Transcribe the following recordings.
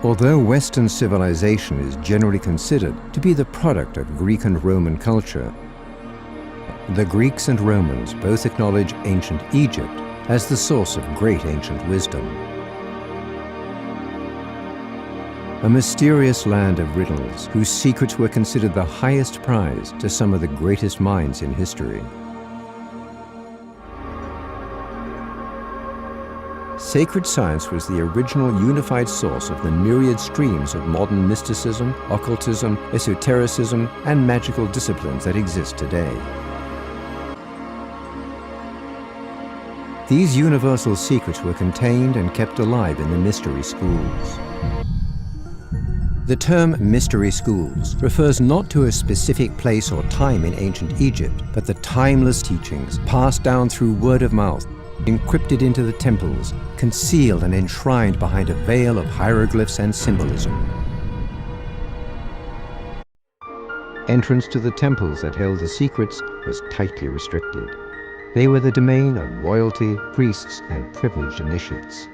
Although Western civilization is generally considered to be the product of Greek and Roman culture, the Greeks and Romans both acknowledge ancient Egypt as the source of great ancient wisdom. A mysterious land of riddles whose secrets were considered the highest prize to some of the greatest minds in history. Sacred science was the original unified source of the myriad streams of modern mysticism, occultism, esotericism, and magical disciplines that exist today. These universal secrets were contained and kept alive in the mystery schools. The term mystery schools refers not to a specific place or time in ancient Egypt, but the timeless teachings passed down through word of mouth, encrypted into the temples, concealed and enshrined behind a veil of hieroglyphs and symbolism. Entrance to the temples that held the secrets was tightly restricted. They were the domain of royalty, priests, and privileged initiates.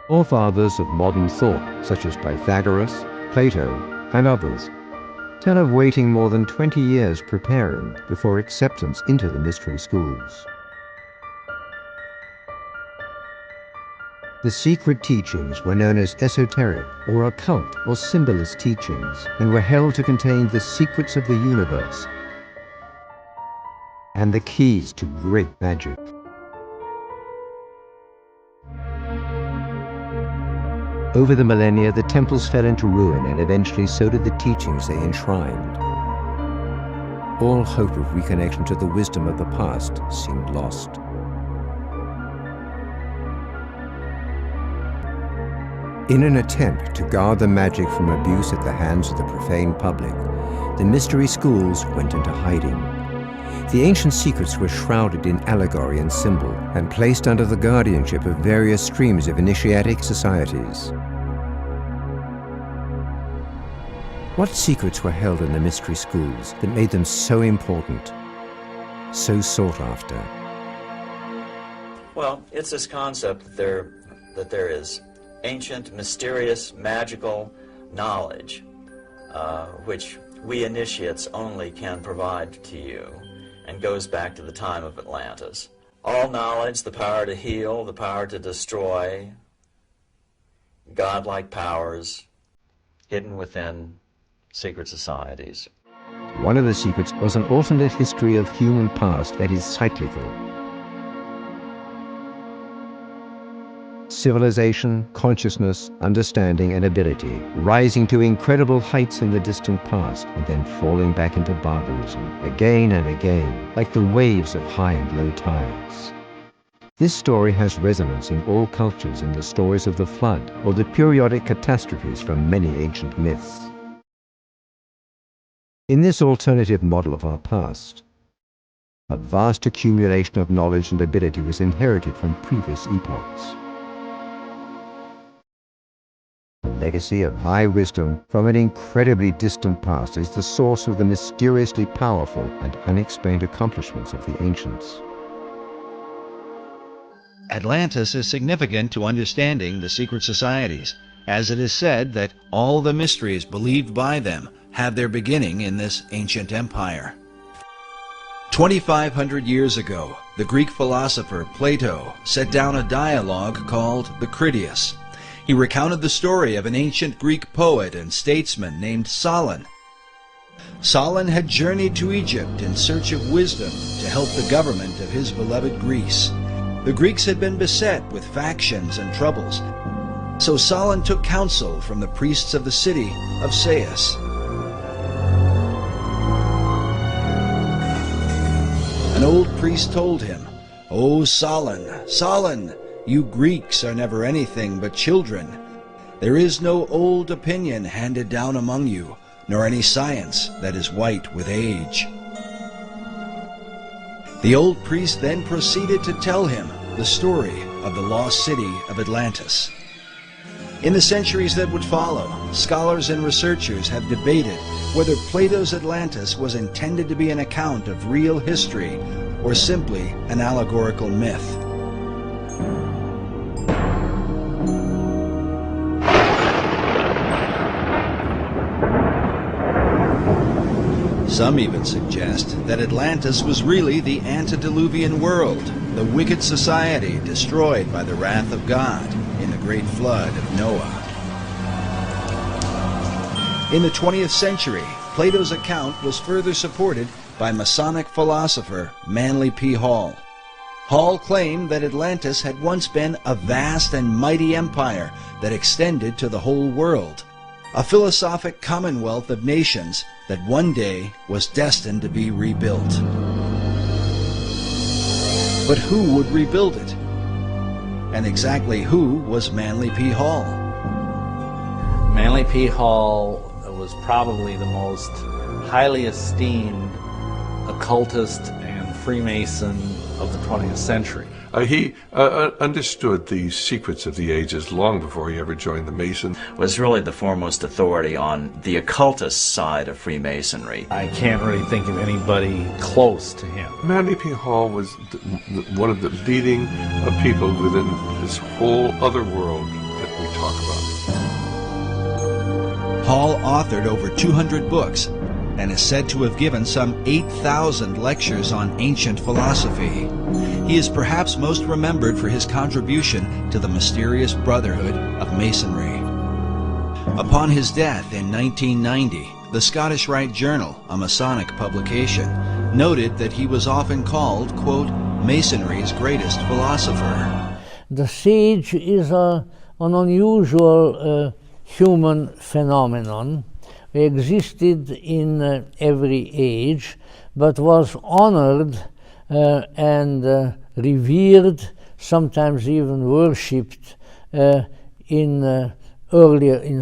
Forefathers of modern thought, such as Pythagoras, Plato, and others, tell of waiting more than 20 years preparing before acceptance into the mystery schools. The secret teachings were known as esoteric or occult or symbolist teachings and were held to contain the secrets of the universe and the keys to great magic. Over the millennia, the temples fell into ruin, and eventually so did the teachings they enshrined. All hope of reconnection to the wisdom of the past seemed lost. In an attempt to guard the magic from abuse at the hands of the profane public, the mystery schools went into hiding. The ancient secrets were shrouded in allegory and symbol and placed under the guardianship of various streams of initiatic societies. What secrets were held in the mystery schools that made them so important, so sought after? Well, it's this concept that there is ancient, mysterious, magical knowledge, which we initiates only can provide to you, and goes back to the time of Atlantis. All knowledge, the power to heal, the power to destroy, godlike powers hidden within secret societies. One of the secrets was an alternate history of human past that is cyclical. Civilization, consciousness, understanding, and ability, rising to incredible heights in the distant past and then falling back into barbarism again and again, like the waves of high and low tides. This story has resonance in all cultures in the stories of the flood or the periodic catastrophes from many ancient myths. In this alternative model of our past, a vast accumulation of knowledge and ability was inherited from previous epochs. A legacy of high wisdom from an incredibly distant past is the source of the mysteriously powerful and unexplained accomplishments of the ancients. Atlantis is significant to understanding the secret societies, as it is said that all the mysteries believed by them have their beginning in this ancient empire. 2,500 years ago, the Greek philosopher Plato set down a dialogue called the Critias. He recounted the story of an ancient Greek poet and statesman named Solon. Solon had journeyed to Egypt in search of wisdom to help the government of his beloved Greece. The Greeks had been beset with factions and troubles, so Solon took counsel from the priests of the city of Sais. An old priest told him, "O Solon, Solon, you Greeks are never anything but children. There is no old opinion handed down among you, nor any science that is white with age." The old priest then proceeded to tell him the story of the lost city of Atlantis. In the centuries that would follow, scholars and researchers have debated whether Plato's Atlantis was intended to be an account of real history or simply an allegorical myth. Some even suggest that Atlantis was really the antediluvian world, the wicked society destroyed by the wrath of God in the great flood of Noah. In the 20th century, Plato's account was further supported by Masonic philosopher Manly P. Hall. Hall claimed that Atlantis had once been a vast and mighty empire that extended to the whole world, a philosophic commonwealth of nations that one day was destined to be rebuilt. But who would rebuild it? And exactly who was Manly P. Hall? Manly P. Hall was probably the most highly esteemed occultist and Freemason of the 20th century. He understood the secrets of the ages long before he ever joined the Masons. Was really the foremost authority on the occultist side of Freemasonry. I can't really think of anybody close to him. Manly P. Hall was one of the leading people within this whole other world that we talk about. Hall authored over 200 books and is said to have given some 8,000 lectures on ancient philosophy. He is perhaps most remembered for his contribution to the mysterious Brotherhood of Masonry. Upon his death in 1990, the Scottish Rite Journal, a Masonic publication, noted that he was often called, quote, Masonry's greatest philosopher. The sage is an unusual human phenomenon. It existed in every age, but was honored and revered, sometimes even worshipped in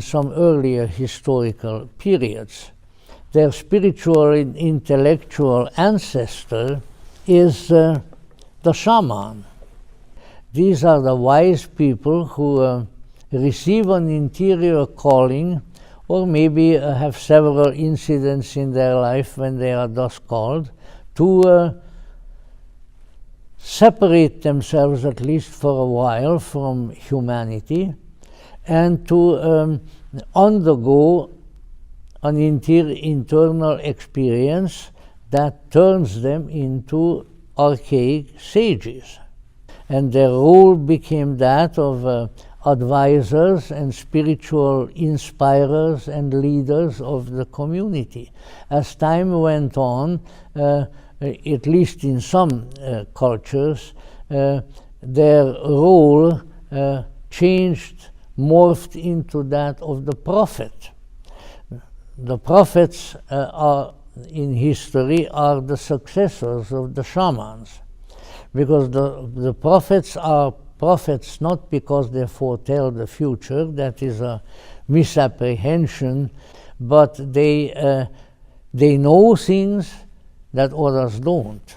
some earlier historical periods. Their spiritual and intellectual ancestor is the shaman. These are the wise people who receive an interior calling, or maybe have several incidents in their life when they are thus called, to separate themselves, at least for a while, from humanity, and to undergo an internal experience that turns them into archaic sages. And their role became that of advisors and spiritual inspirers and leaders of the community. As time went on, at least in some cultures, their role changed, morphed into that of the prophet. The prophets in history are the successors of the shamans, because the prophets are prophets not because they foretell the future, that is a misapprehension, but they know things that others don't.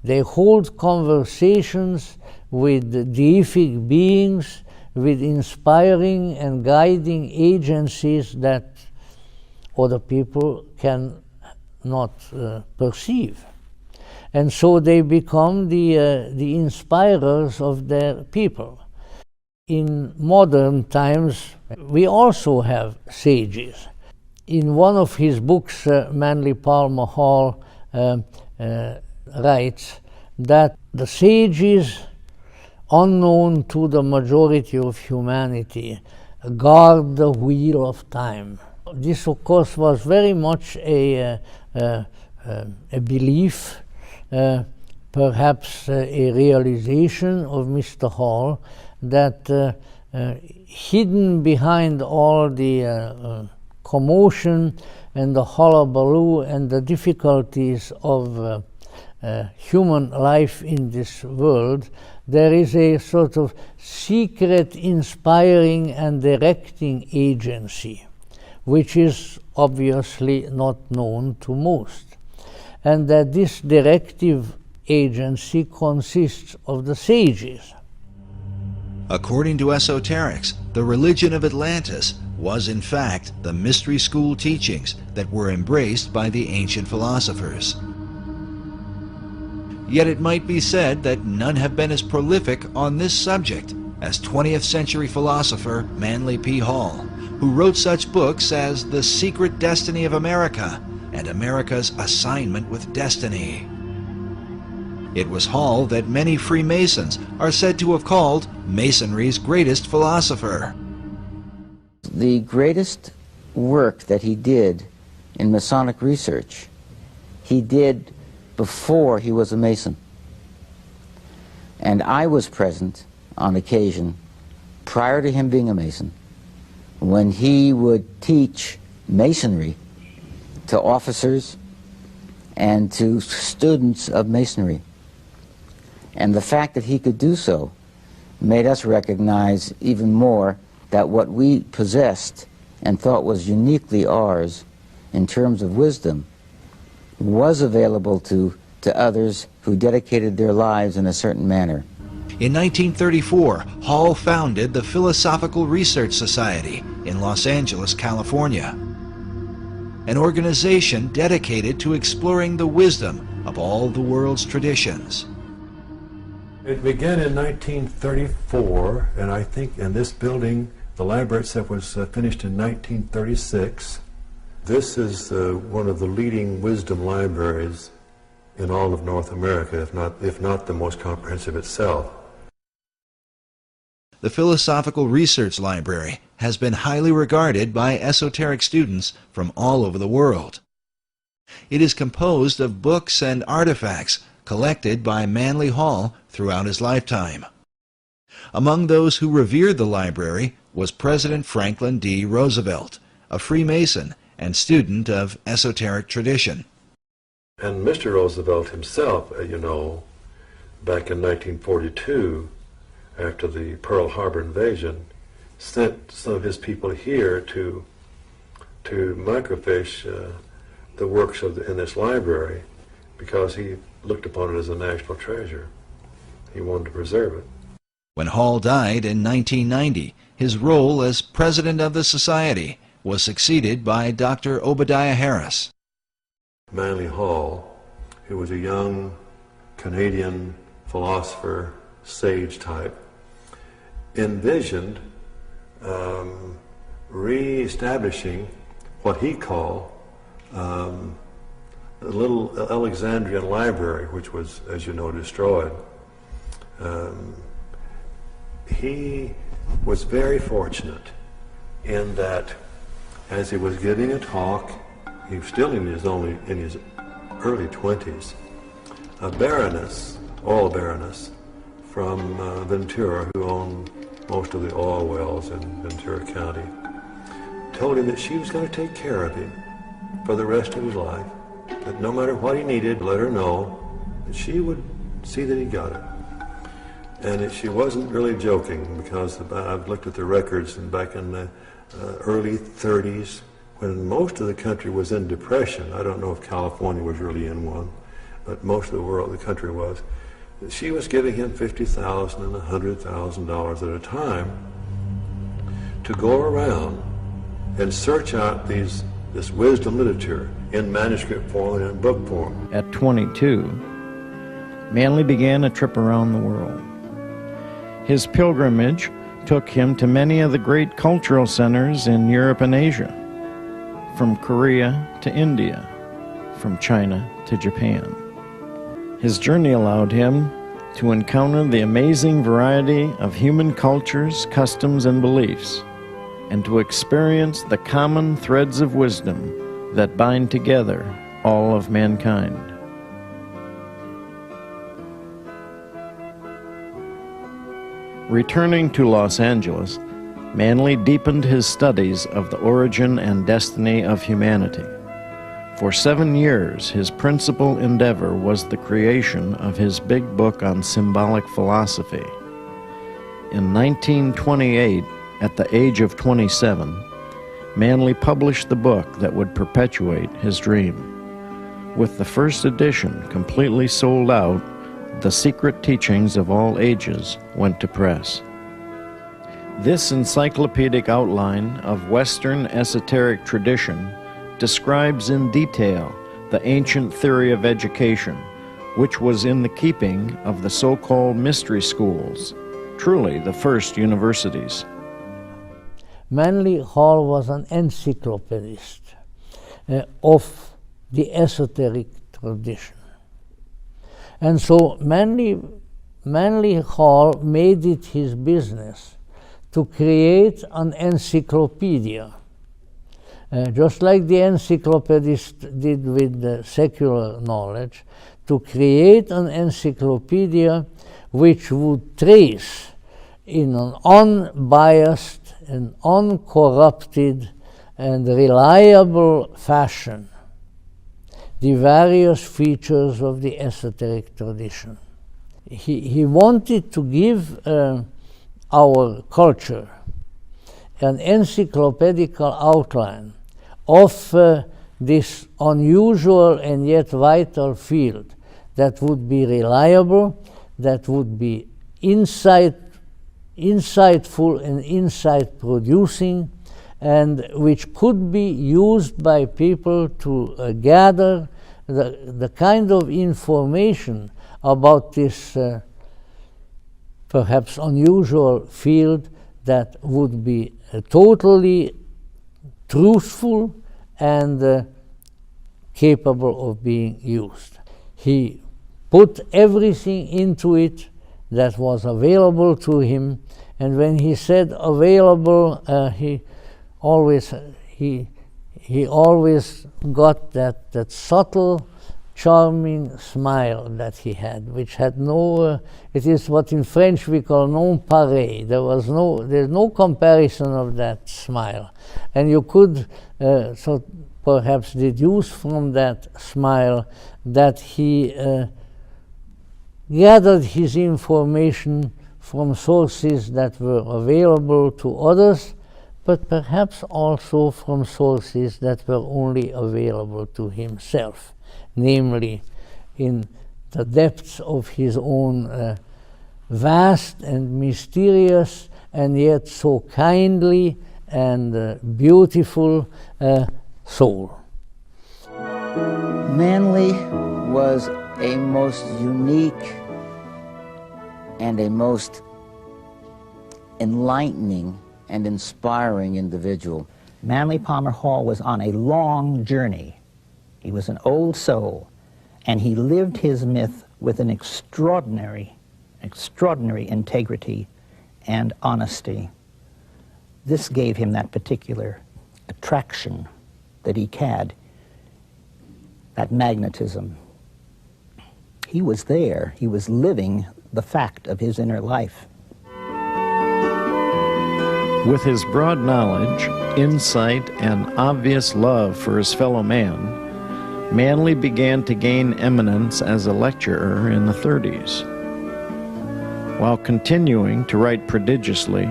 They hold conversations with deific beings, with inspiring and guiding agencies that other people can not perceive. And so they become the inspirers of their people. In modern times, we also have sages. In one of his books, Manly Palmer Hall writes that the sages, unknown to the majority of humanity, guard the wheel of time. This, of course, was very much a belief, perhaps a realization of Mr. Hall, that hidden behind all the commotion and the hullabaloo and the difficulties of human life in this world, there is a sort of secret inspiring and directing agency, which is obviously not known to most. And that this directive agency consists of the sages. According to esoterics, the religion of Atlantis was in fact the mystery school teachings that were embraced by the ancient philosophers. Yet it might be said that none have been as prolific on this subject as 20th century philosopher Manly P. Hall, who wrote such books as The Secret Destiny of America and America's assignment with destiny. It was Hall that many Freemasons are said to have called Masonry's greatest philosopher. The greatest work that he did in Masonic research, he did before he was a Mason. And I was present on occasion, prior to him being a Mason, when he would teach Masonry to officers and to students of Masonry. And the fact that he could do so made us recognize even more that what we possessed and thought was uniquely ours in terms of wisdom was available to others who dedicated their lives in a certain manner. In 1934, Hall founded the Philosophical Research Society in Los Angeles, California, an organization dedicated to exploring the wisdom of all the world's traditions. It began in 1934, and I think in this building, the library itself was finished in 1936. This is one of the leading wisdom libraries in all of North America, if not the most comprehensive itself. The Philosophical Research Library has been highly regarded by esoteric students from all over the world. It is composed of books and artifacts collected by Manly Hall throughout his lifetime. Among those who revered the library was President Franklin D. Roosevelt, a Freemason and student of esoteric tradition. And Mr. Roosevelt himself, you know, back in 1942, after the Pearl Harbor invasion, sent some of his people here to microfiche the works in this library, because he looked upon it as a national treasure. He wanted to preserve it. When Hall died in 1990, his role as president of the society was succeeded by Dr. Obadiah Harris. Manly Hall, who was a young Canadian philosopher, sage type, envisioned re-establishing what he called the little Alexandrian library, which was, as you know, destroyed. He was very fortunate in that as he was giving a talk, he was still in his early 20s, a baroness, oil baroness, from Ventura, who owned most of the oil wells in Ventura County, told him that she was going to take care of him for the rest of his life, that no matter what he needed, let her know that she would see that he got it. And she wasn't really joking, because I've looked at the records, and back in the early 30s, when most of the country was in depression, I don't know if California was really in one, but most of the country was, she was giving him $50,000 and $100,000 at a time to go around and search out this wisdom literature in manuscript form and in book form. At 22, Manly began a trip around the world. His pilgrimage took him to many of the great cultural centers in Europe and Asia, from Korea to India, from China to Japan. His journey allowed him to encounter the amazing variety of human cultures, customs, and beliefs, and to experience the common threads of wisdom that bind together all of mankind. Returning to Los Angeles, Manly deepened his studies of the origin and destiny of humanity. For 7 years, his principal endeavor was the creation of his big book on symbolic philosophy. In 1928, at the age of 27, Manly published the book that would perpetuate his dream. With the first edition completely sold out, The Secret Teachings of All Ages went to press. This encyclopedic outline of Western esoteric tradition describes in detail the ancient theory of education, which was in the keeping of the so-called mystery schools, truly the first universities. Manly Hall was an encyclopedist of the esoteric tradition. And so Manly Hall made it his business to create an encyclopedia, just like the encyclopedists did with the secular knowledge, to create an encyclopedia which would trace in an unbiased and uncorrupted and reliable fashion the various features of the esoteric tradition. He wanted to give our culture an encyclopedical outline of this unusual and yet vital field that would be reliable, that would be insightful and insight-producing, and which could be used by people to gather the kind of information about this perhaps unusual field that would be totally truthful and capable of being used. He put everything into it that was available to him, and when he said available, he always got that subtle, charming smile that he had, which had no, it is what in French we call non pareil. There's no comparison of that smile. And you could so perhaps deduce from that smile that he gathered his information from sources that were available to others, but perhaps also from sources that were only available to himself, namely in the depths of his own vast and mysterious and yet so kindly and beautiful soul. Manly was a most unique and a most enlightening and inspiring individual. Manly Palmer Hall was on a long journey. He was an old soul, and he lived his myth with an extraordinary integrity and honesty. This gave him that particular attraction that he had, that magnetism. He was there. He was living the fact of his inner life. With his broad knowledge, insight, and obvious love for his fellow man, Manly began to gain eminence as a lecturer in the 30s. While continuing to write prodigiously,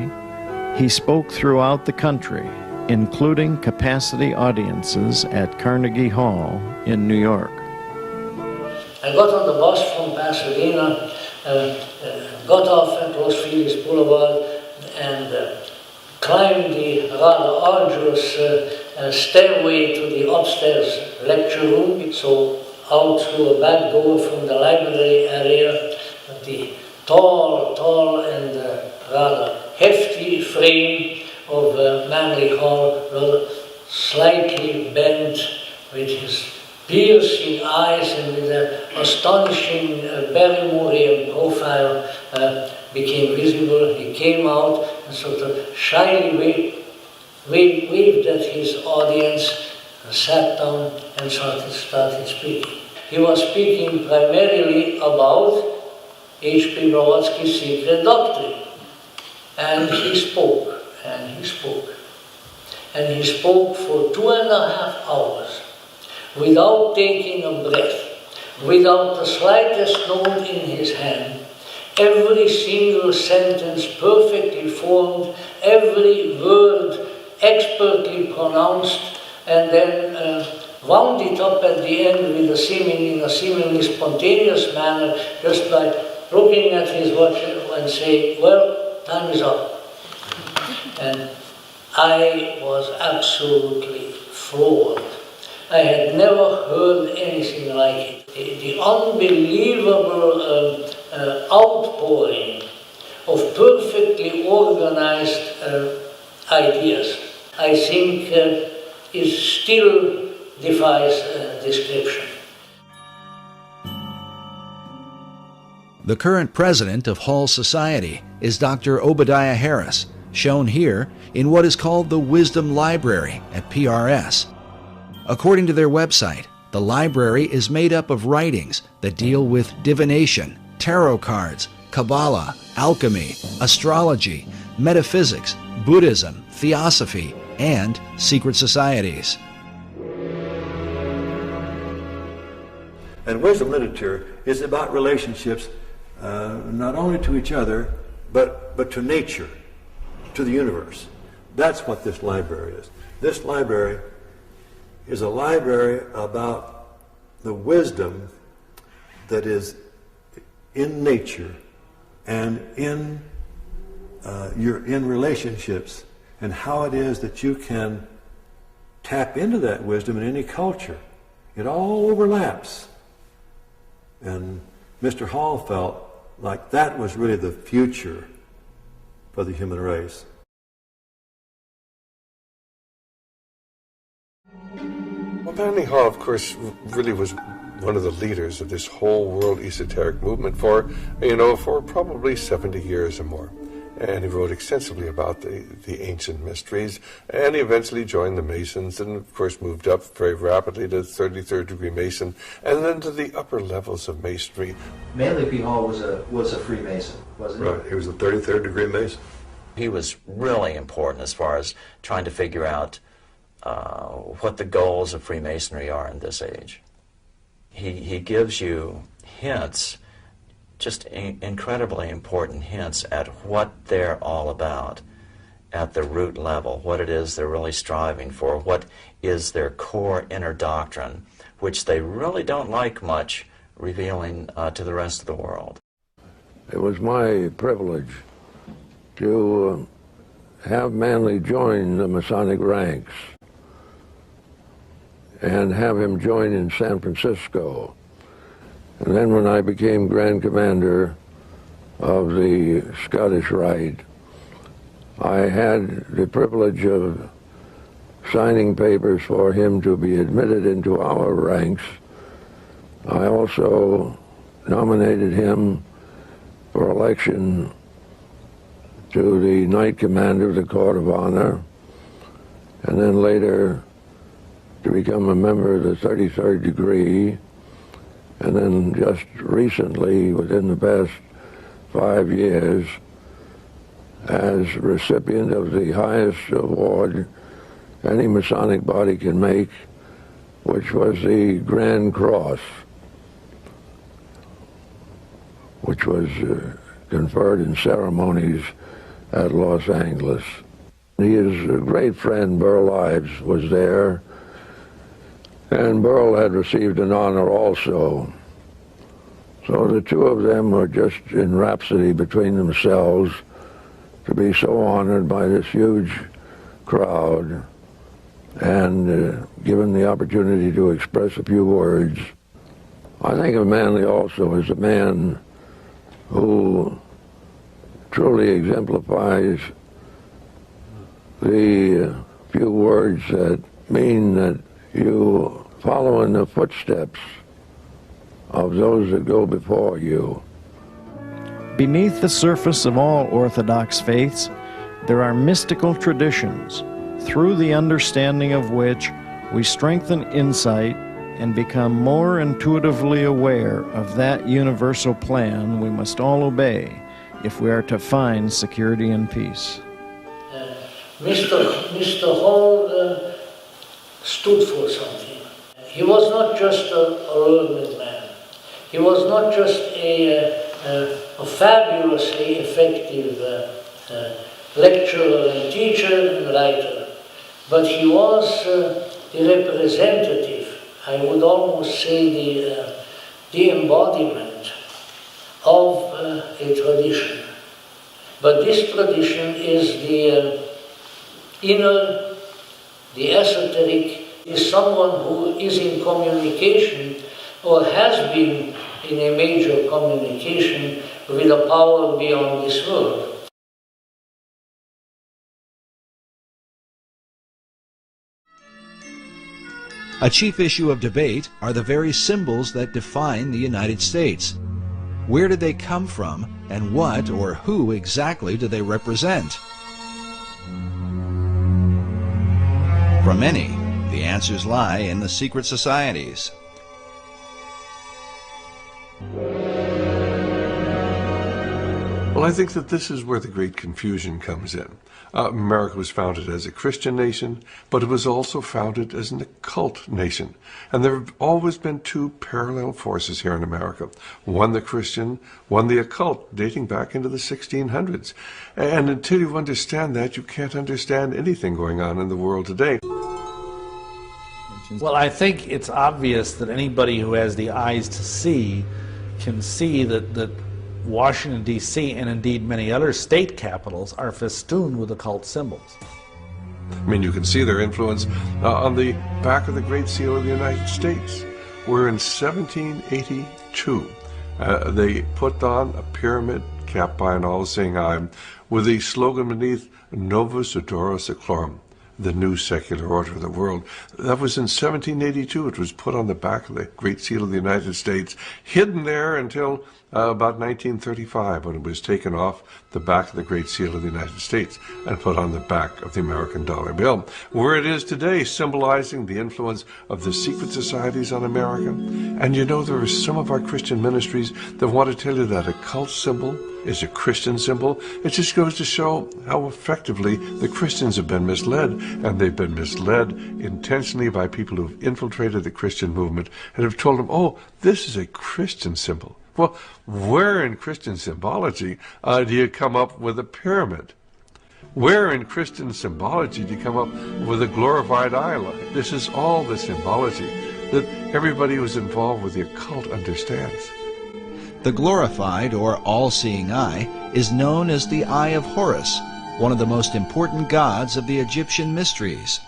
he spoke throughout the country, including capacity audiences at Carnegie Hall in New York. I got on the bus from Pasadena, got off at Los Feliz Boulevard, and climbed the rather arduous stairway to the upstairs lecture room. So out through a back door from the library area, the tall and rather hefty frame of Manly Hall, rather slightly bent, with his piercing eyes and with an astonishing Barrymorian profile became visible. He came out and sort of shyly waved at his audience, and sat down and started speaking. He was speaking primarily about H.P. Blavatsky's secret doctrine. And he spoke, and he spoke. And he spoke for 2.5 hours without taking a breath, without the slightest note in his hand, every single sentence perfectly formed, every word expertly pronounced, and then wound it up at the end with in a seemingly spontaneous manner, just by looking at his watch and saying, well, time is up. And I was absolutely floored. I had never heard anything like it. The unbelievable outpouring of perfectly organized ideas, I think, is still defies description. The current president of Hall Society is Dr. Obadiah Harris, shown here in what is called the Wisdom Library at PRS. According to their website, the library is made up of writings that deal with divination, tarot cards, Kabbalah, alchemy, astrology, metaphysics, Buddhism, theosophy, and secret societies. And wisdom literature is about relationships not only to each other, but to nature, to the universe. That's what this library is. This library is a library about the wisdom that is in nature and in relationships, and how it is that you can tap into that wisdom in any culture. It all overlaps. And Mr. Hall felt like that was really the future for the human race. Well, Manly Hall, of course, really was one of the leaders of this whole world esoteric movement for probably 70 years or more. And he wrote extensively about the ancient mysteries, and he eventually joined the Masons and, of course, moved up very rapidly to 33rd degree Mason and then to the upper levels of Masonry. Manly P. Hall was a Freemason, wasn't he? Right, he was a 33rd degree Mason. He was really important as far as trying to figure out what the goals of Freemasonry are in this age. He gives you hints, just incredibly important hints at what they're all about at the root level, what it is they're really striving for, what is their core inner doctrine, which they really don't like much revealing to the rest of the world. It was my privilege to have Manly join the Masonic ranks and have him join in San Francisco. And then when I became Grand Commander of the Scottish Rite, I had the privilege of signing papers for him to be admitted into our ranks. I also nominated him for election to the Knight Commander of the Court of Honor, and then later to become a member of the 33rd degree, and then just recently, within the past 5 years, as recipient of the highest award any Masonic body can make, which was the Grand Cross, which was conferred in ceremonies at Los Angeles. His great friend Burl Ives was there, and Burl had received an honor also. So the two of them were just in rhapsody between themselves to be so honored by this huge crowd and given the opportunity to express a few words. I think of Manly also as a man who truly exemplifies the few words that mean that you follow in the footsteps of those that go before you. Beneath the surface of all Orthodox faiths, there are mystical traditions, through the understanding of which we strengthen insight and become more intuitively aware of that universal plan we must all obey if we are to find security and peace. Mr. Hall stood for something. He was not just a learned man. He was not just a fabulously effective lecturer and teacher and writer, but he was the representative, I would almost say the embodiment of a tradition. But this tradition is the inner, the esoteric, is someone who is in communication or has been in a major communication with a power beyond this world. A chief issue of debate are the very symbols that define the United States. Where did they come from, and what or who exactly do they represent? For many, the answers lie in the secret societies. Well, I think that this is where the great confusion comes in. America was founded as a Christian nation, but it was also founded as an occult nation. And there have always been two parallel forces here in America. One the Christian, one the occult, dating back into the 1600s. And until you understand that, you can't understand anything going on in the world today. Well, I think it's obvious that anybody who has the eyes to see can see that Washington, D.C., and indeed many other state capitals are festooned with occult symbols. I mean, you can see their influence on the back of the Great Seal of the United States, where in 1782 they put on a pyramid capped by an all-seeing eye with the slogan beneath, Novus Ordo Seclorum, the new secular order of the world. That was in 1782. It was put on the back of the Great Seal of the United States, hidden there until about 1935, when it was taken off the back of the Great Seal of the United States and put on the back of the American dollar bill, where it is today, symbolizing the influence of the secret societies on America. And you know, there are some of our Christian ministries that want to tell you that a cult symbol is a Christian symbol. It just goes to show how effectively the Christians have been misled, and they've been misled intentionally by people who've infiltrated the Christian movement and have told them, oh, this is a Christian symbol. Well, where in Christian symbology do you come up with a pyramid? Where in Christian symbology do you come up with a glorified eye line? This is all the symbology that everybody who's involved with the occult understands. The glorified or all-seeing eye is known as the Eye of Horus, one of the most important gods of the Egyptian mysteries.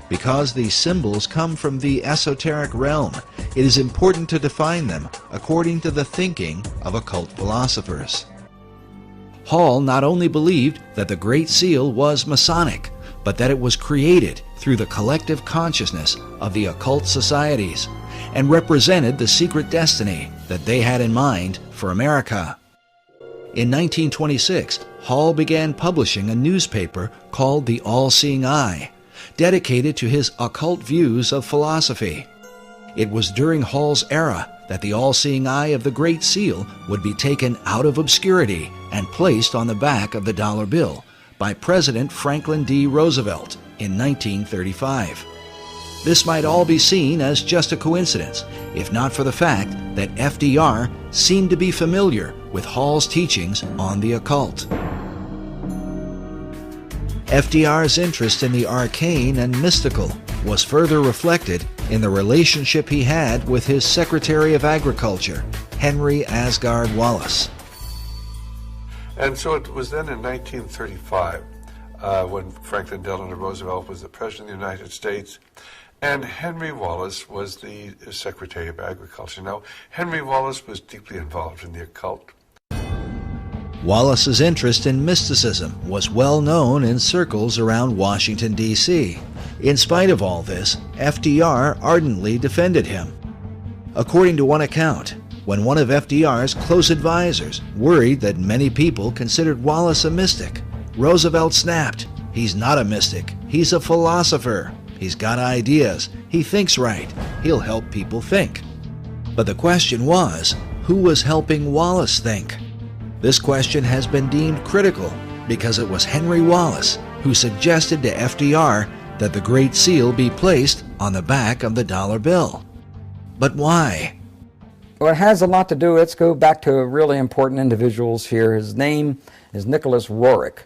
Because these symbols come from the esoteric realm, it is important to define them according to the thinking of occult philosophers. Hall not only believed that the Great Seal was Masonic, but that it was created through the collective consciousness of the occult societies and represented the secret destiny that they had in mind for America. In 1926, Hall began publishing a newspaper called The All-Seeing Eye, dedicated to his occult views of philosophy. It was during Hall's era that the all-seeing eye of the Great Seal would be taken out of obscurity and placed on the back of the dollar bill by President Franklin D. Roosevelt in 1935. This might all be seen as just a coincidence, if not for the fact that FDR seemed to be familiar with Hall's teachings on the occult. FDR's interest in the arcane and mystical was further reflected in the relationship he had with his Secretary of Agriculture, Henry Asgard Wallace. And so it was then in 1935 when Franklin Delano Roosevelt was the President of the United States, and Henry Wallace was the Secretary of Agriculture. Now, Henry Wallace was deeply involved in the occult. Wallace's interest in mysticism was well known in circles around Washington, D.C. In spite of all this, FDR ardently defended him. According to one account, when one of FDR's close advisors worried that many people considered Wallace a mystic, Roosevelt snapped, "He's not a mystic, he's a philosopher. He's got ideas, he thinks right, he'll help people think." But the question was, who was helping Wallace think? This question has been deemed critical because it was Henry Wallace who suggested to FDR that the Great Seal be placed on the back of the dollar bill. But why? Well, it has a lot to do. Let's go back to really important individuals here. His name is Nicholas Roerich.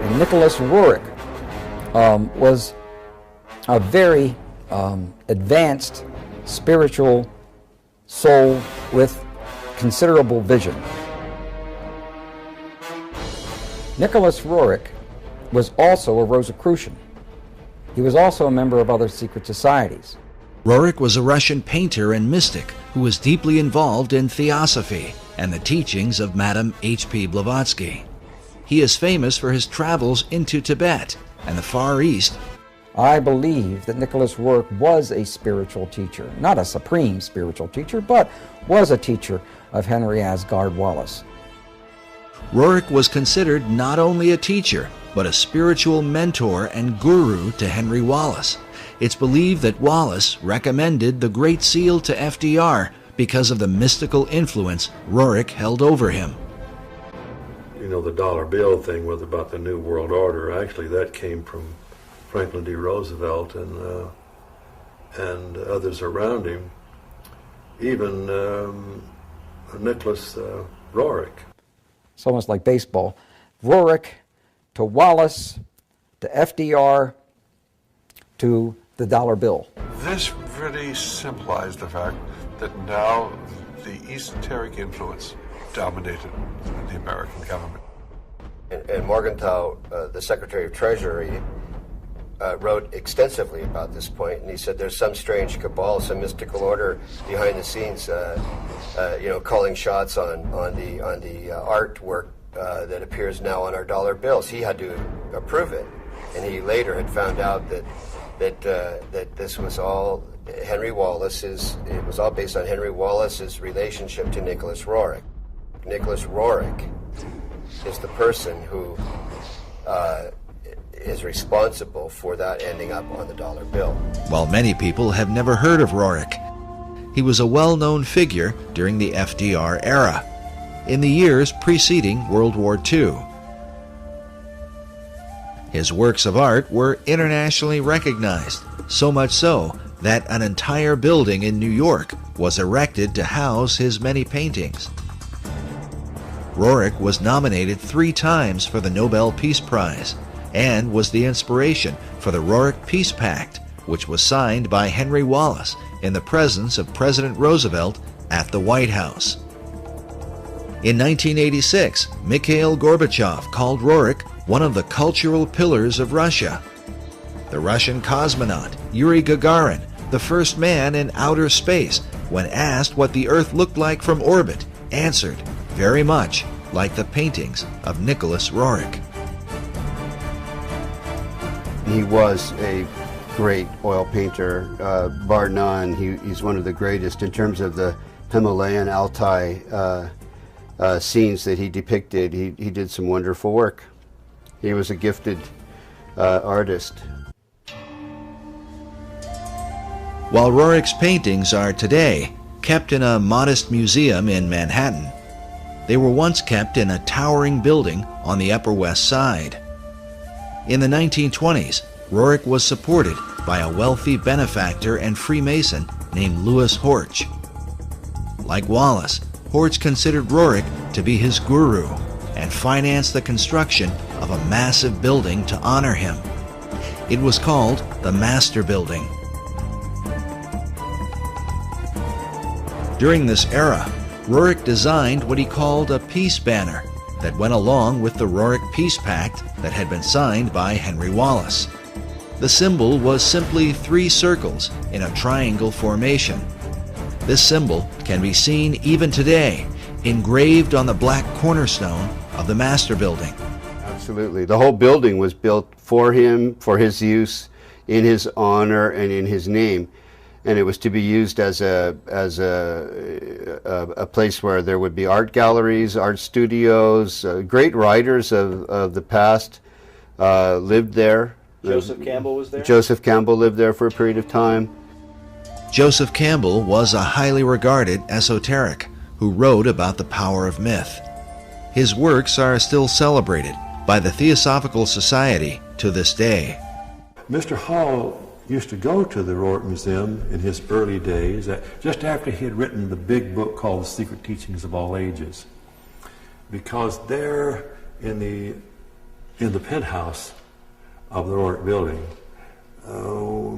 And Nicholas Roerich was a very advanced spiritual soul with considerable vision. Nicholas Roerich was also a Rosicrucian. He was also a member of other secret societies. Roerich was a Russian painter and mystic who was deeply involved in theosophy and the teachings of Madame H.P. Blavatsky. He is famous for his travels into Tibet and the Far East. I believe that Nicholas Roerich was a spiritual teacher, not a supreme spiritual teacher, but was a teacher of Henry Asgard Wallace. Roerich was considered not only a teacher, but a spiritual mentor and guru to Henry Wallace. It's believed that Wallace recommended the Great Seal to FDR because of the mystical influence Roerich held over him. You know, the dollar bill thing was about the New World Order. Actually, that came from Franklin D. Roosevelt and others around him, even Nicholas Roerich. It's almost like baseball. Roerich to Wallace to FDR to the dollar bill. This really symbolized the fact that now the esoteric influence dominated the American government. And Morgenthau, the Secretary of Treasury, wrote extensively about this point, and he said there's some strange cabal, some mystical order behind the scenes, calling shots on the artwork that appears now on our dollar bills. He had to approve it, and he later had found out that this was all Henry Wallace's. It was all based on Henry Wallace's relationship to Nicholas Roerich. Nicholas Roerich is the person who is responsible for that ending up on the dollar bill. While many people have never heard of Roerich, he was a well-known figure during the FDR era, in the years preceding World War II. His works of art were internationally recognized, so much so that an entire building in New York was erected to house his many paintings. Roerich was nominated 3 times for the Nobel Peace Prize and was the inspiration for the Roerich Peace Pact, which was signed by Henry Wallace in the presence of President Roosevelt at the White House. In 1986, Mikhail Gorbachev called Roerich one of the cultural pillars of Russia. The Russian cosmonaut Yuri Gagarin, the first man in outer space, when asked what the Earth looked like from orbit, answered, very much like the paintings of Nicholas Roerich. He was a great oil painter, bar none. He's one of the greatest in terms of the Himalayan Altai scenes that he depicted. He did some wonderful work. He was a gifted artist. While Roerich's paintings are today kept in a modest museum in Manhattan, they were once kept in a towering building on the Upper West Side. In the 1920s, Roerich was supported by a wealthy benefactor and Freemason named Louis Horch. Like Wallace, Horch considered Roerich to be his guru and financed the construction of a massive building to honor him. It was called the Master Building. During this era, Roerich designed what he called a peace banner that went along with the Roerich Peace Pact that had been signed by Henry Wallace. The symbol was simply 3 circles in a triangle formation. This symbol can be seen even today, engraved on the black cornerstone of the Master Building. Absolutely. The whole building was built for him, for his use, in his honor, and in his name. And it was to be used as a place where there would be art galleries, art studios. Great writers of the past lived there. Joseph Campbell was there? Joseph Campbell lived there for a period of time. Joseph Campbell was a highly regarded esoteric who wrote about the power of myth. His works are still celebrated by the Theosophical Society to this day. Mr. Hall used to go to the Roerich Museum in his early days, just after he had written the big book called The Secret Teachings of All Ages, because there in the penthouse of the Roerich building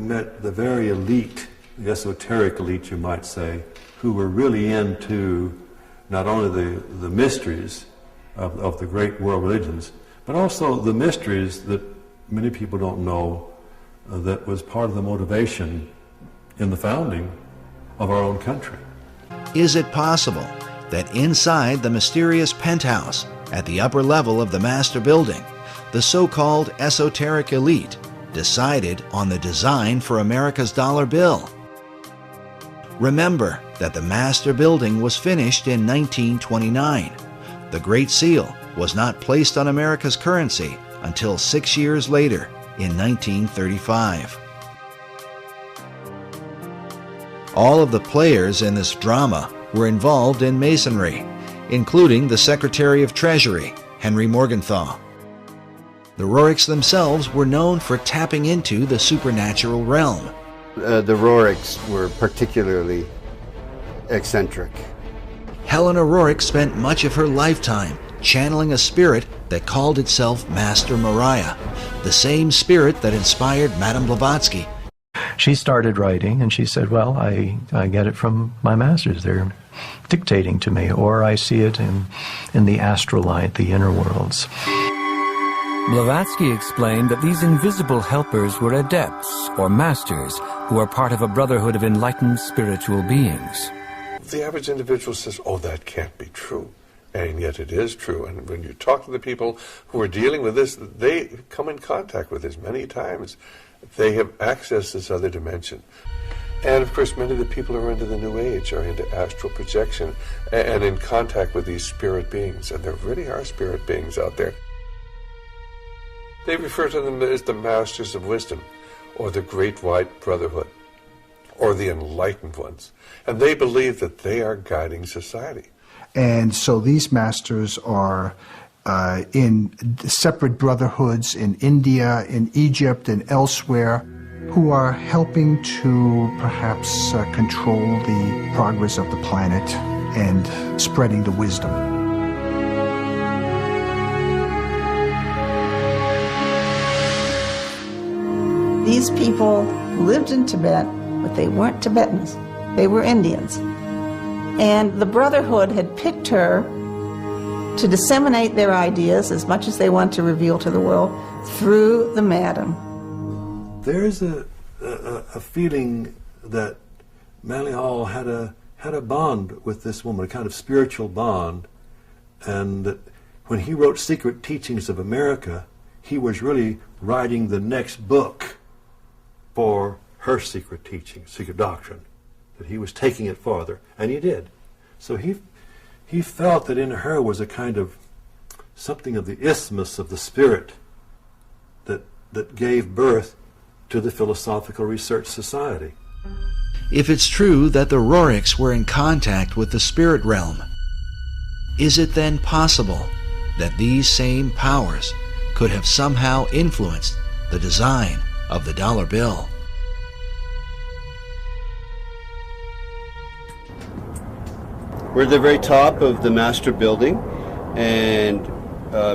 met the very elite, the esoteric elite you might say, who were really into not only the mysteries of the great world religions, but also the mysteries that many people don't know that was part of the motivation in the founding of our own country. Is it possible that inside the mysterious penthouse at the upper level of the master building, the so-called esoteric elite decided on the design for America's dollar bill? Remember that the master building was finished in 1929. The Great Seal was not placed on America's currency until 6 years later, in 1935. All of the players in this drama were involved in Masonry, including the Secretary of Treasury, Henry Morgenthau. The Roriks themselves were known for tapping into the supernatural realm. The Roriks were particularly eccentric. Helena Rorik spent much of her lifetime channeling a spirit that called itself Master Mariah, the same spirit that inspired Madame Blavatsky. She started writing and she said, well, I get it from my masters. They're dictating to me, or I see it in the astral light, the inner worlds. Blavatsky explained that these invisible helpers were adepts, or masters, who are part of a brotherhood of enlightened spiritual beings. The average individual says, oh, that can't be true. And yet it is true. And when you talk to the people who are dealing with this, they come in contact with this many times. They have accessed this other dimension. And of course, many of the people who are into the New Age are into astral projection and in contact with these spirit beings. And there really are spirit beings out there. They refer to them as the Masters of Wisdom, or the Great White Brotherhood, or the Enlightened Ones. And they believe that they are guiding society. And so these masters are in separate brotherhoods in India, in Egypt, and elsewhere, who are helping to perhaps control the progress of the planet and spreading the wisdom. These people lived in Tibet, but they weren't Tibetans. They were Indians. And the Brotherhood had picked her to disseminate their ideas as much as they want to reveal to the world through the madam. There's a feeling that Manly Hall had a bond with this woman, a kind of spiritual bond, and that when he wrote Secret Teachings of America, he was really writing the next book for her secret teaching, secret doctrine, that he was taking it farther, and he did. So he felt that in her was a kind of something of the isthmus of the spirit that gave birth to the Philosophical Research Society. If it's true that the Roriks were in contact with the spirit realm, is it then possible that these same powers could have somehow influenced the design of the dollar bill? We're at the very top of the master building, and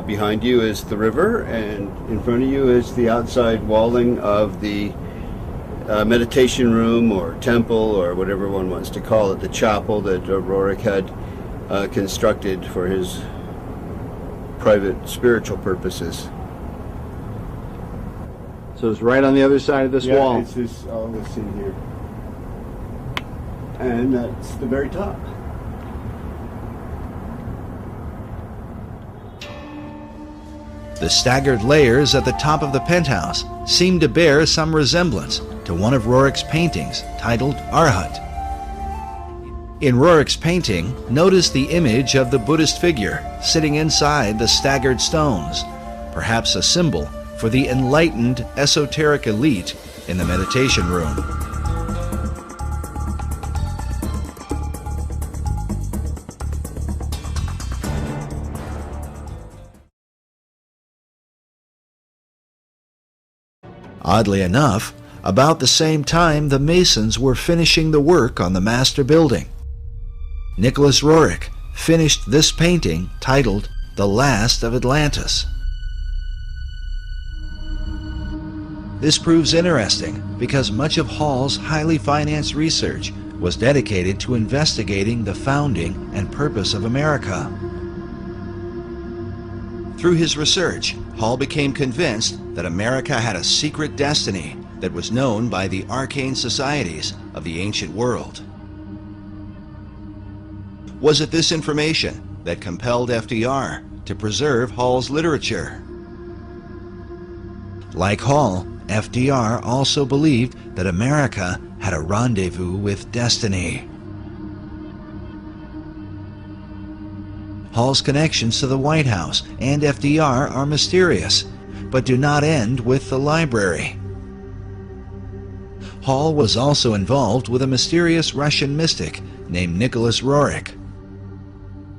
behind you is the river, and in front of you is the outside walling of the meditation room or temple or whatever one wants to call it, the chapel that Rorik had constructed for his private spiritual purposes. So it's right on the other side of this wall. It's this, all this in here. And that's the very top. The staggered layers at the top of the penthouse seem to bear some resemblance to one of Rorik's paintings titled Arhat. In Rorik's painting, notice the image of the Buddhist figure sitting inside the staggered stones, perhaps a symbol for the enlightened esoteric elite in the meditation room. Oddly enough, about the same time the Masons were finishing the work on the master building, Nicholas Rorik finished this painting titled The Last of Atlantis. This proves interesting because much of Hall's highly financed research was dedicated to investigating the founding and purpose of America. Through his research, Hall became convinced that America had a secret destiny that was known by the arcane societies of the ancient world. Was it this information that compelled FDR to preserve Hall's literature? Like Hall, FDR also believed that America had a rendezvous with destiny. Hall's connections to the White House and FDR are mysterious, but do not end with the library. Hall was also involved with a mysterious Russian mystic named Nicholas Roerich.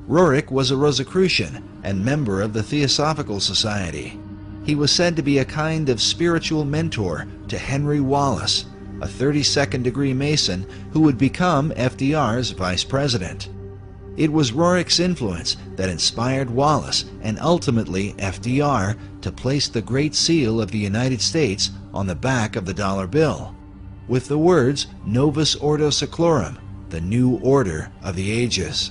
Roerich was a Rosicrucian and member of the Theosophical Society. He was said to be a kind of spiritual mentor to Henry Wallace, a 32nd degree Mason who would become FDR's vice president. It was Roerich's influence that inspired Wallace and ultimately FDR to place the Great Seal of the United States on the back of the dollar bill, with the words Novus Ordo Seclorum, the new order of the ages.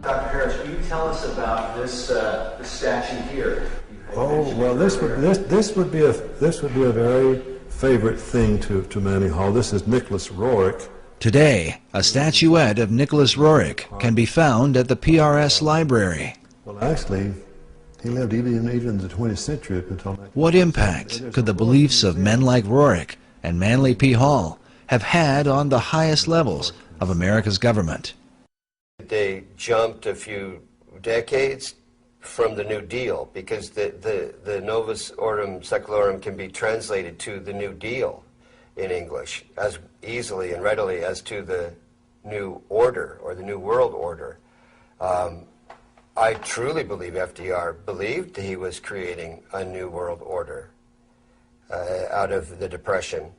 Dr. Harris, will you tell us about this statue here? Oh well, this would be a very favorite thing to Manly Hall. This is Nicholas Roerich. Today, a statuette of Nicholas Roerich can be found at the PRS Library. Well, actually, he lived even in the 20th century up until... What impact could the beliefs of men like Roerich and Manly P. Hall have had on the highest levels of America's government? They jumped a few decades from the New Deal because the Novus Ordo Seclorum can be translated to the New Deal in English as easily and readily as to the New Order or the New World Order. I truly believe FDR believed he was creating a New World Order out of the Depression,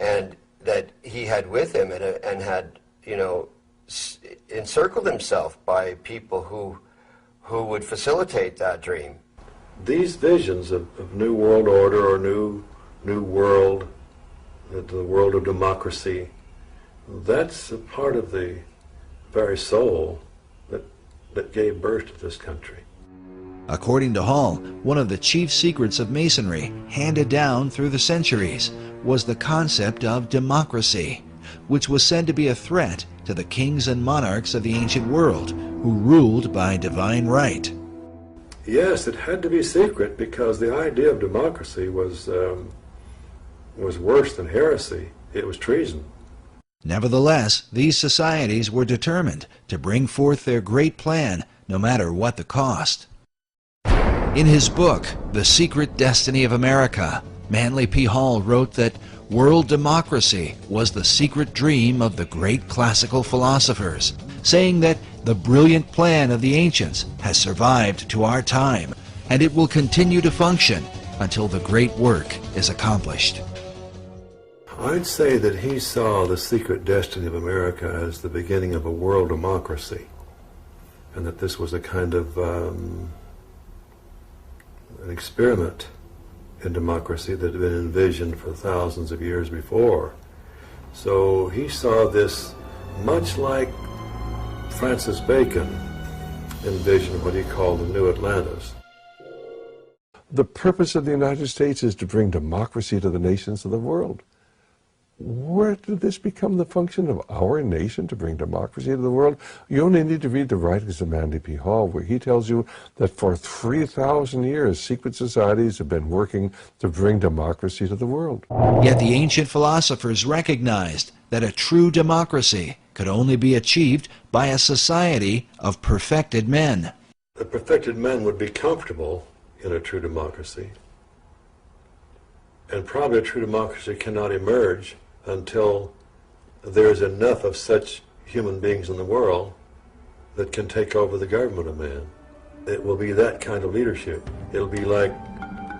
and that he had with him and had, you know, encircled himself by people who would facilitate that dream. These visions of New World Order or New World, the world of democracy, that's a part of the very soul that gave birth to this country. According to Hall, one of the chief secrets of Masonry, handed down through the centuries, was the concept of democracy, which was said to be a threat to the kings and monarchs of the ancient world, who ruled by divine right. Yes, it had to be secret because the idea of democracy was worse than heresy. It was treason. Nevertheless, these societies were determined to bring forth their great plan, no matter what the cost. In his book, The Secret Destiny of America, Manly P. Hall wrote that world democracy was the secret dream of the great classical philosophers, saying that the brilliant plan of the ancients has survived to our time, and it will continue to function until the great work is accomplished. I'd say that he saw the secret destiny of America as the beginning of a world democracy, and that this was a kind of an experiment in democracy that had been envisioned for thousands of years before. So he saw this much like Francis Bacon envisioned what he called the New Atlantis. The purpose of the United States is to bring democracy to the nations of the world. Where did this become the function of our nation, to bring democracy to the world? You only need to read the writings of Manly P. Hall, where he tells you that for 3,000 years, secret societies have been working to bring democracy to the world. Yet the ancient philosophers recognized that a true democracy could only be achieved by a society of perfected men. The perfected men would be comfortable in a true democracy, and probably a true democracy cannot emerge until there is enough of such human beings in the world that can take over the government of man. It will be that kind of leadership. It'll be like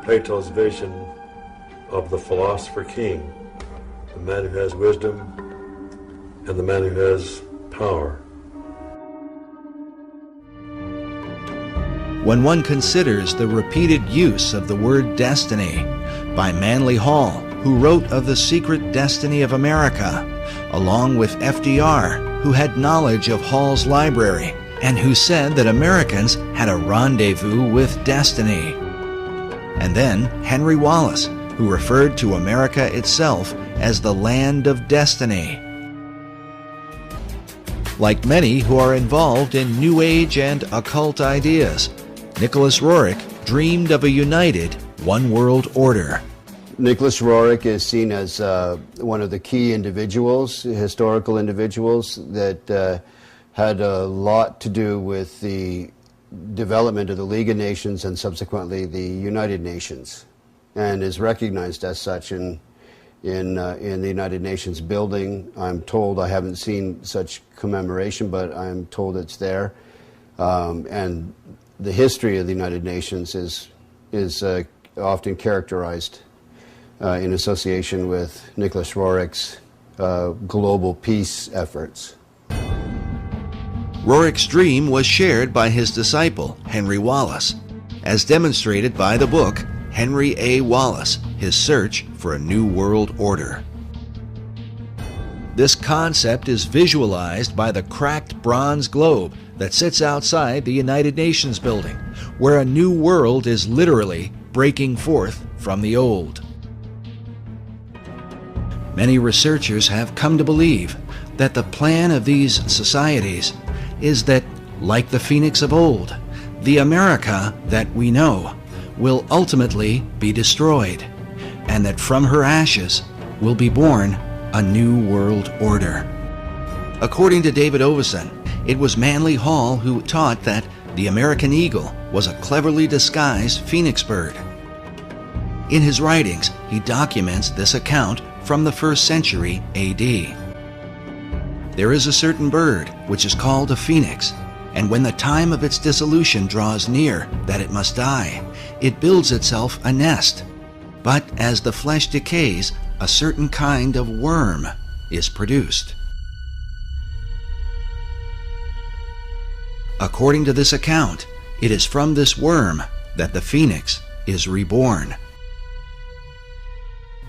Plato's vision of the philosopher king, the man who has wisdom and the man who has power. When one considers the repeated use of the word destiny by Manly Hall, who wrote of the secret destiny of America, along with FDR, who had knowledge of Hall's library, and who said that Americans had a rendezvous with destiny. And then Henry Wallace, who referred to America itself as the land of destiny. like many who are involved in New Age and occult ideas. Nicholas Roerich dreamed of a united one world order. Nicholas Roerich is seen as one of the key individuals, historical individuals, that had a lot to do with the development of the League of Nations and subsequently the United Nations, and is recognized as such in the United Nations building. I'm told, I haven't seen such commemoration, but I'm told it's there. And the history of the United Nations is often characterized in association with Nicholas Roerich's global peace efforts. Roerich's dream was shared by his disciple, Henry Wallace, as demonstrated by the book Henry A. Wallace, His Search for a New World Order. This concept is visualized by the cracked bronze globe that sits outside the United Nations building, where a new world is literally breaking forth from the old. Many researchers have come to believe that the plan of these societies is that, like the Phoenix of old, the America that we know will ultimately be destroyed, and that from her ashes will be born a new world order. According to David Oveson, it was Manly Hall who taught that the American eagle was a cleverly disguised phoenix bird. In his writings, he documents this account from the 1st century A.D. There is a certain bird which is called a phoenix, and when the time of its dissolution draws near that it must die, it builds itself a nest. But as the flesh decays, a certain kind of worm is produced. According to this account, it is from this worm that the phoenix is reborn.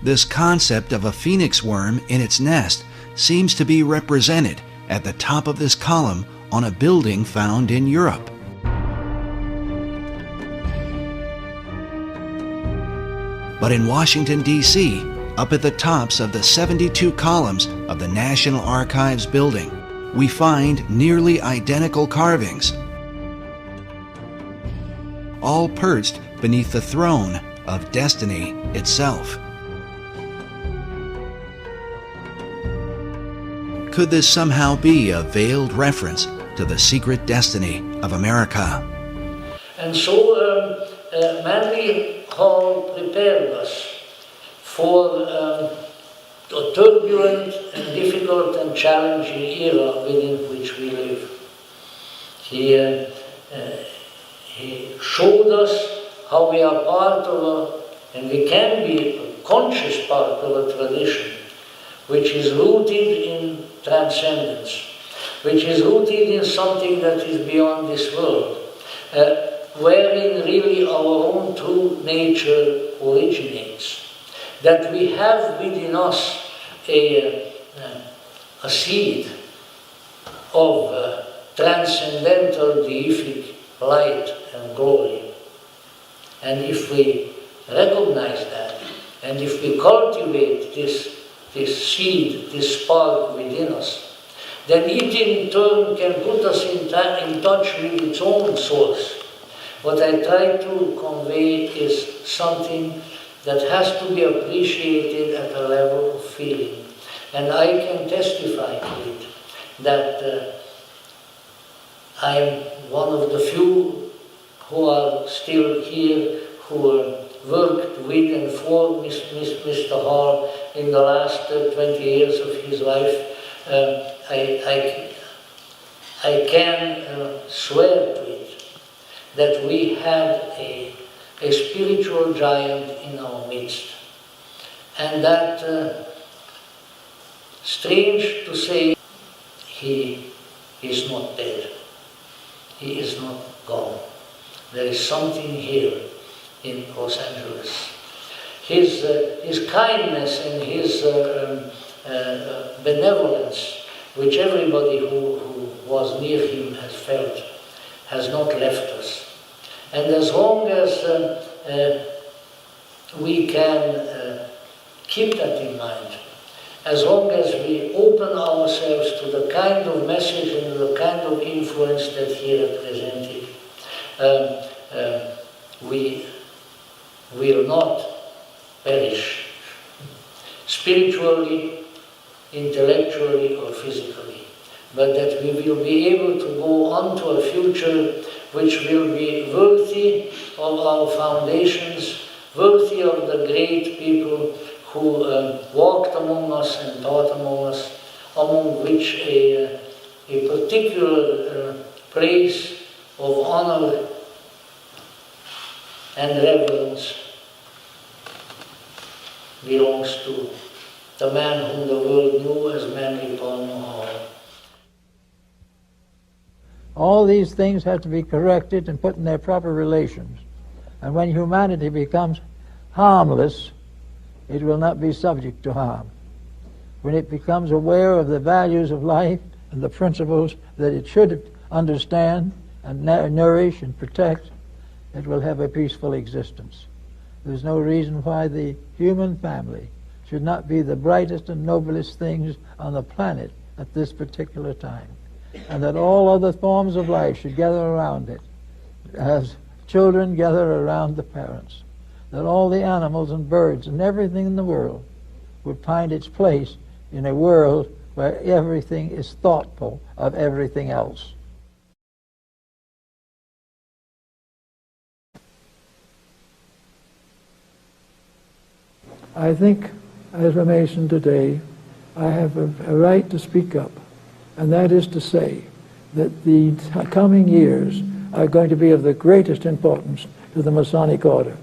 This concept of a phoenix worm in its nest seems to be represented at the top of this column on a building found in Europe. But in Washington, D.C., up at the tops of the 72 columns of the National Archives building, we find nearly identical carvings, all perched beneath the throne of destiny itself. Could this somehow be a veiled reference to the secret destiny of America? And so Manly Hall prepared us for a turbulent and difficult and challenging era within which we live. He showed us how we are part of and we can be a conscious part of a tradition which is rooted in transcendence, which is rooted in something that is beyond this world, wherein really our own true nature originates. That we have within us a seed of transcendental deific light and glory. And if we recognize that, and if we cultivate this seed, this spark within us, then it in turn can put us in touch with its own source. What I try to convey is something that has to be appreciated at a level of feeling. And I can testify to it, that I am one of the few who are still here, who worked with and for Mr. Hall in the last 20 years of his life. I can swear to it that we had a spiritual giant in our midst. And that, strange to say, he is not dead. He is not gone. There is something here in Los Angeles. His kindness and his benevolence, which everybody who was near him has felt, has not left us. And as long as we can keep that in mind, as long as we open ourselves to the kind of message and the kind of influence that he represented, we will not perish spiritually, intellectually, or physically, but that we will be able to go on to a future which will be worthy of our foundations, worthy of the great people who walked among us and taught among us, among which a particular place of honor and reverence belongs to the man whom the world knew as Manly Palmer Hall. All these things have to be corrected and put in their proper relations. And when humanity becomes harmless, it will not be subject to harm. When it becomes aware of the values of life and the principles that it should understand and nourish and protect, it will have a peaceful existence. There's no reason why the human family should not be the brightest and noblest things on the planet at this particular time, and that all other forms of life should gather around it as children gather around the parents, that all the animals and birds and everything in the world would find its place in a world where everything is thoughtful of everything else. I think, as a Mason today, I have a right to speak up, and that is to say that the coming years are going to be of the greatest importance to the Masonic Order.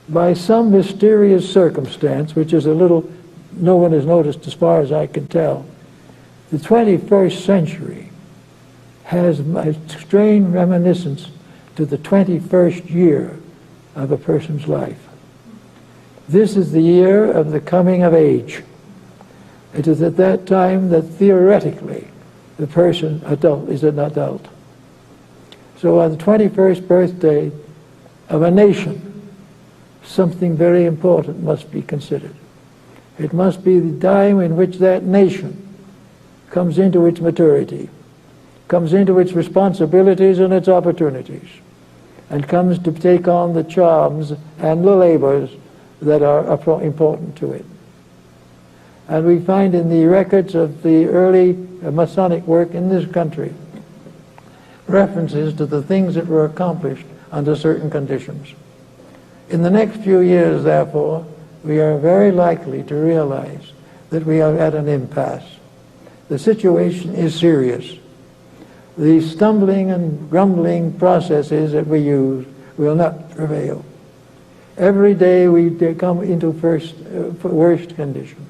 By some mysterious circumstance, which is a little, no one has noticed as far as I can tell, the 21st century has a strange reminiscence to the 21st year of a person's life. This is the year of the coming of age. It is at that time that theoretically the person is an adult. So on the 21st birthday of a nation, something very important must be considered. It must be the time in which that nation comes into its maturity, comes into its responsibilities and its opportunities, and comes to take on the charms and the labors that are important to it. And we find in the records of the early Masonic work in this country references to the things that were accomplished under certain conditions. In the next few years, therefore, we are very likely to realize that we are at an impasse. The situation is serious. The stumbling and grumbling processes that we use will not prevail. Every day we come into worst condition.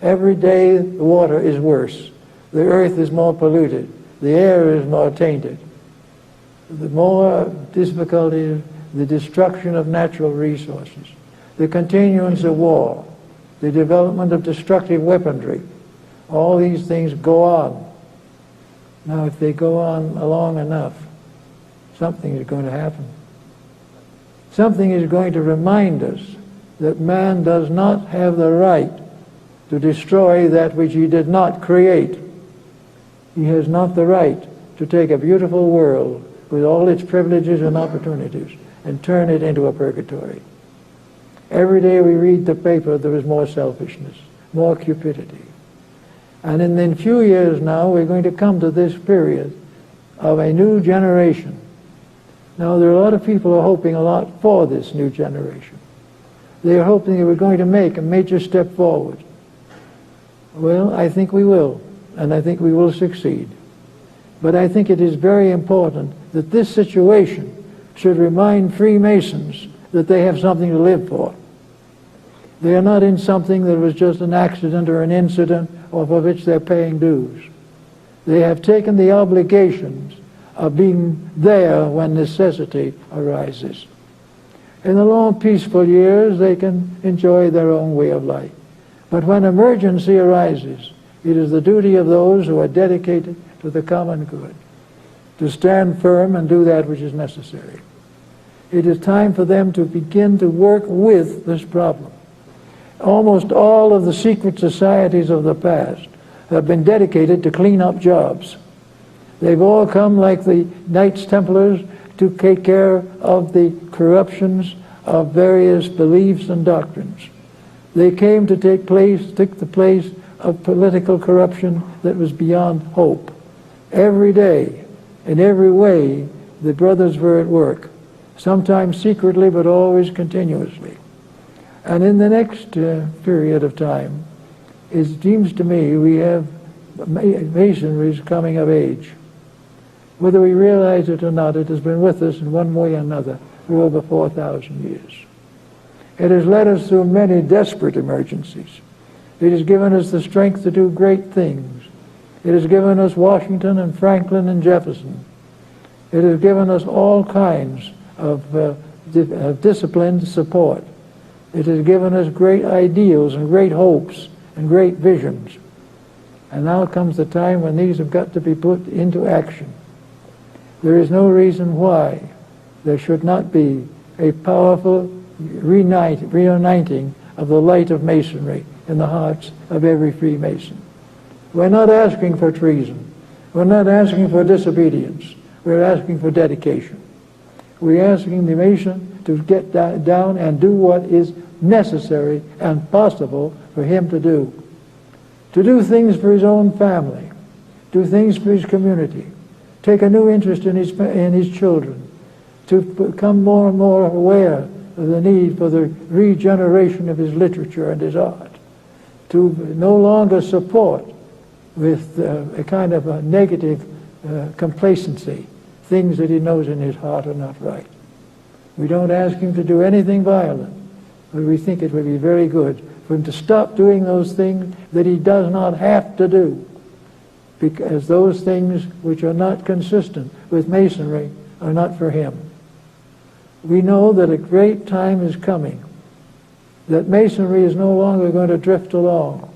Every day the water is worse. The earth is more polluted. The air is more tainted. The more difficulties, the destruction of natural resources, the continuance of war, the development of destructive weaponry, all these things go on. Now, if they go on long enough, something is going to happen. Something is going to remind us that man does not have the right to destroy that which he did not create. He has not the right to take a beautiful world with all its privileges and opportunities and turn it into a purgatory. Every day we read the paper, there is more selfishness, more cupidity. And in a few years now, we're going to come to this period of a new generation. Now, there are a lot of people who are hoping a lot for this new generation. They are hoping that we're going to make a major step forward. Well, I think we will, and I think we will succeed. But I think it is very important that this situation should remind Freemasons that they have something to live for. They are not in something that was just an accident or an incident or for which they're paying dues. They have taken the obligations of being there when necessity arises. In the long, peaceful years, they can enjoy their own way of life. But when emergency arises, it is the duty of those who are dedicated to the common good to stand firm and do that which is necessary. It is time for them to begin to work with this problem. Almost all of the secret societies of the past have been dedicated to clean up jobs. They've all come like the Knights Templars to take care of the corruptions of various beliefs and doctrines. They came to take the place of political corruption that was beyond hope. Every day, in every way, the brothers were at work, sometimes secretly but always continuously. And in the next period of time, it seems to me we have Masonry's coming of age. Whether we realize it or not, it has been with us in one way or another for over 4,000 years. It has led us through many desperate emergencies. It has given us the strength to do great things. It has given us Washington and Franklin and Jefferson. It has given us all kinds of disciplined support. It has given us great ideals and great hopes and great visions. And now comes the time when these have got to be put into action. There is no reason why there should not be a powerful reuniting of the light of Masonry in the hearts of every Freemason. We're not asking for treason. We're not asking for disobedience. We're asking for dedication. We're asking the Mason to get down and do what is necessary and possible for him to do. To do things for his own family, do things for his community, take a new interest in his children, to become more and more aware of the need for the regeneration of his literature and his art, to no longer support with a kind of a negative complacency things that he knows in his heart are not right. We don't ask him to do anything violent, but we think it would be very good for him to stop doing those things that he does not have to do, because those things which are not consistent with Masonry are not for him. We know that a great time is coming, that Masonry is no longer going to drift along.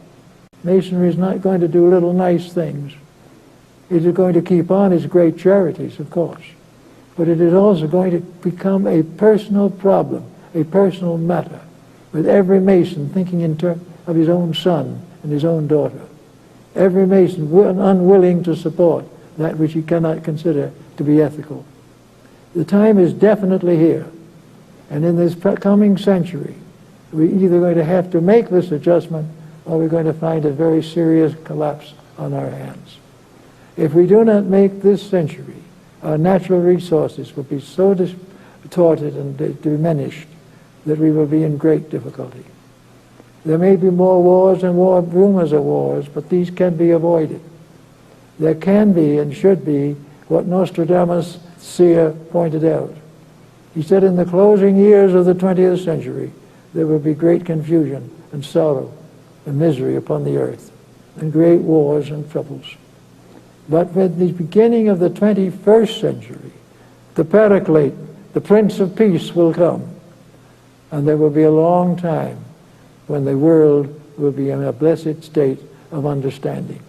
Masonry is not going to do little nice things. It is going to keep on its great charities, of course, but it is also going to become a personal problem, a personal matter, with every Mason thinking in terms of his own son and his own daughter. Every Mason unwilling to support that which he cannot consider to be ethical. The time is definitely here, and in this coming century, we're either going to have to make this adjustment or we're going to find a very serious collapse on our hands. If we do not make this century, our natural resources will be so distorted and diminished that we will be in great difficulty. There may be more wars and rumors of wars, but these can be avoided. There can be and should be what Nostradamus seer pointed out. He said in the closing years of the 20th century, there will be great confusion and sorrow and misery upon the earth, and great wars and troubles. But with the beginning of the 21st century, the Paraclete, the Prince of Peace, will come, and there will be a long time when the world will be in a blessed state of understanding.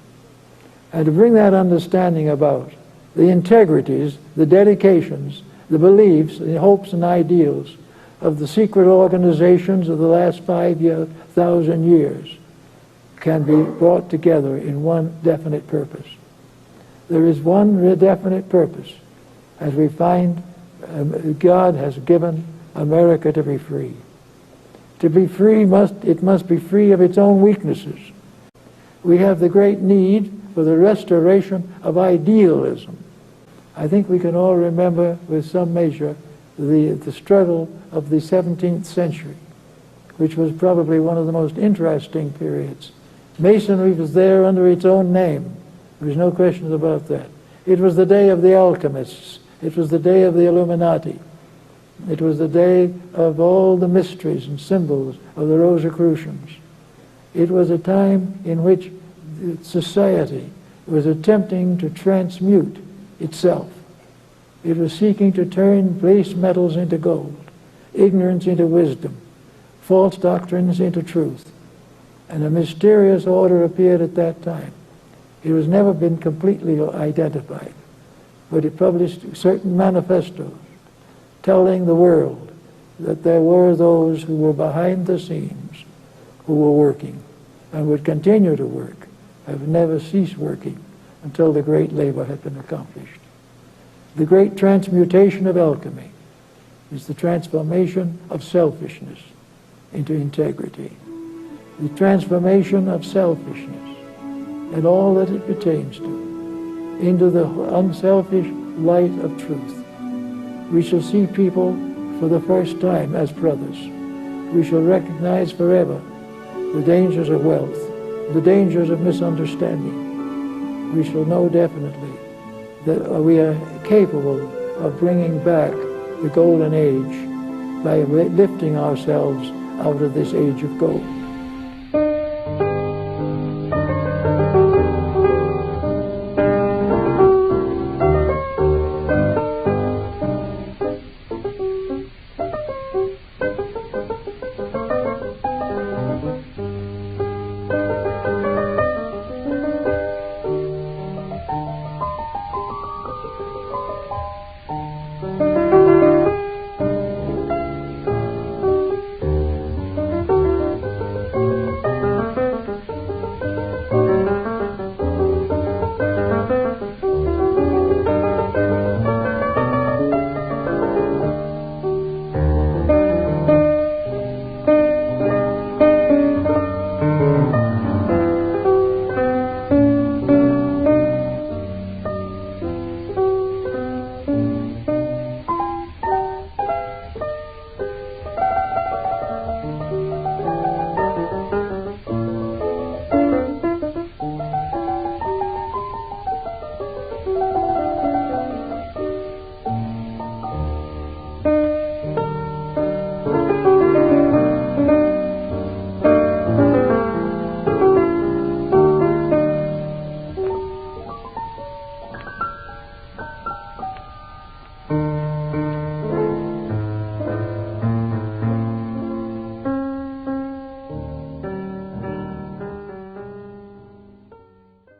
And to bring that understanding about, the integrities, the dedications, the beliefs, the hopes and ideals of the secret organizations of the last 5,000 years can be brought together in one definite purpose. There is one definite purpose, as we find God has given America to be free. To be free, it must be free of its own weaknesses. We have the great need for the restoration of idealism. I think we can all remember with some measure the struggle of the 17th century, which was probably one of the most interesting periods. Masonry was there under its own name. There was no question about that. It was the day of the alchemists. It was the day of the Illuminati. It was the day of all the mysteries and symbols of the Rosicrucians. It was a time in which society was attempting to transmute itself. It was seeking to turn base metals into gold, ignorance into wisdom, false doctrines into truth. And a mysterious order appeared at that time. It has never been completely identified, but it published certain manifestos telling the world that there were those who were behind the scenes, who were working and would continue to work, have never ceased working until the great labor had been accomplished. The great transmutation of alchemy is the transformation of selfishness into integrity, the transformation of selfishness and all that it pertains to into the unselfish light of truth. We shall see people for the first time as brothers. We shall recognize forever the dangers of wealth, the dangers of misunderstanding. We shall know definitely that we are capable of bringing back the golden age by lifting ourselves out of this age of gold.